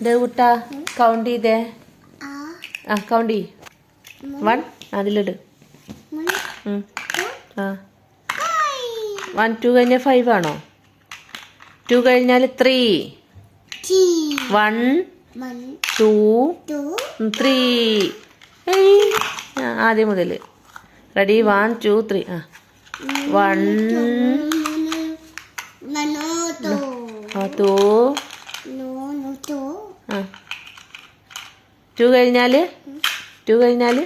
ദേവുട്ടാ count ചെയ്തേ. Count ചെയ്. 1 അതിലിട്. 1 2 കഴിഞ്ഞാൽ 5 ആണോ? 2 കഴിഞ്ഞാൽ 3. 1 2 3. ആദ്യം മുതൽ റെഡി. 1 2 3. 1 2 കഴിഞ്ഞാൽ 2 കഴിഞ്ഞാൽ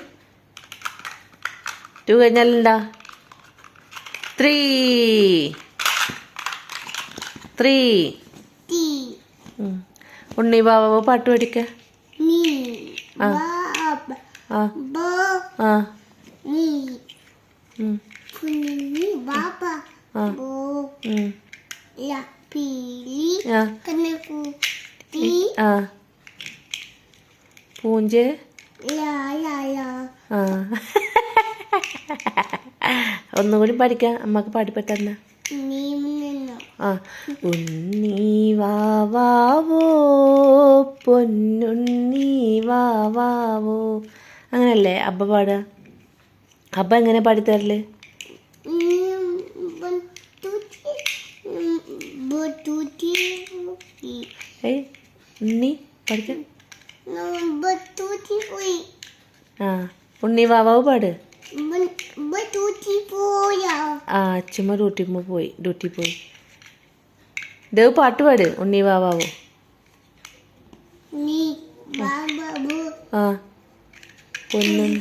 എന്താ? 3. ഉണ്ണി ബാബ പാട്ട് പഠിക്ക. പൂഞ്ച് ഒന്നുകൂടി പഠിക്കാം. അമ്മക്ക് പാടിപ്പെട്ടെന്ന ഉണ്ണി വാവാവോ പൊന്നുണ്ണി വാവാവോ. അങ്ങനല്ലേ അബ്ബ പാടുക? അബ്ബ എങ്ങനെ പാടിത്തരല്? ഉണ്ണി പഠിക്ക. ഉണ്ണി വാവാവ് പാട്. അച്ഛമ്മ ഡ്യൂട്ടി പോയി. ദേവ് പാട്ട് പാട്. ഉണ്ണി വാവാവോ. പൊന്നും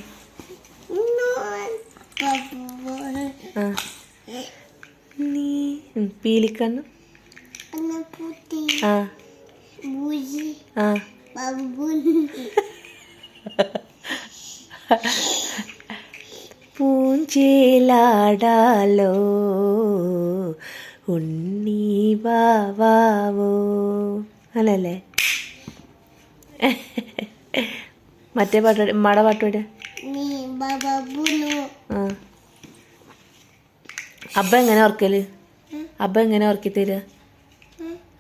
നീ പീലിക്കണ്ണു. പൂഞ്ചേലാടാലോ ഉണ്ണി വാവാവോ. അങ്ങനല്ലേ? മറ്റേ പാട്ട് ഉമ്മയുടെ പാട്ട് പാട്. അബ്ബ എങ്ങനെ ഓർക്കല്? അബ്ബ എങ്ങനെ ഓർക്കി തരുക?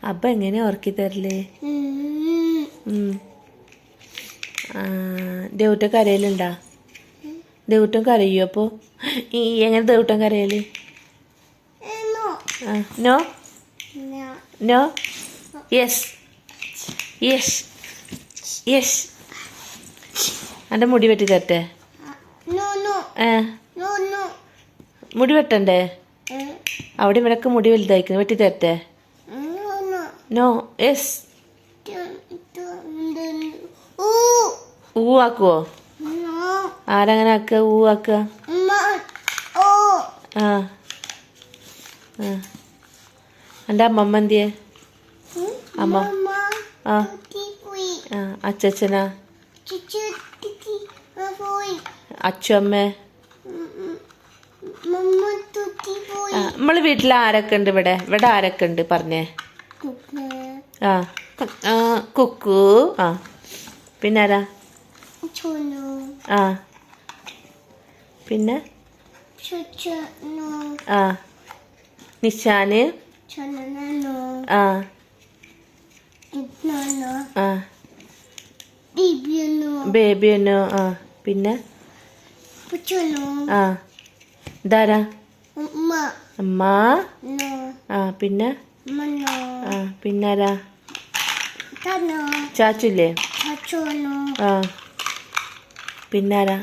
അബ്ബ എങ്ങനെ ഓർക്കി തരല്? ദേവുട്ടൻ കരയലുണ്ടാ? ദേവുട്ടൻ കരയോ? അപ്പോൾ ഈ എങ്ങനെ ദേവുട്ടൻ കരയല്? No no yes yes yes. എൻ്റെ മുടി വെട്ടി തരട്ടെ? മുടി വെട്ടണ്ടേ? അവിടെ ഇവിടൊക്കെ മുടി വലുതായിക്കുന്നു. വെട്ടി തരട്ടെ? No yes. ഊ ആക്കുവോ? ആരങ്ങനെ ആക്കുക? ഊ ആക്കുക. എൻ്റെ അമ്മമ്മ എന്തിയെ? അമ്മ അച്ഛനാ? അച്ഛമ്മേ? നമ്മള് വീട്ടിൽ ആരൊക്കെ ഉണ്ട്? ഇവിടെ ആരൊക്കെ ഉണ്ട് പറഞ്ഞേ? കുക്കു. പിന്നെ ആരാ? പിന്നെ നിശാന്. ബേബിയനോ. പിന്നെ ഇതാരാ? അമ്മ. പിന്നെ പിന്നാരാ? ചാച്ചുല്ലേ? പിന്നാരാ?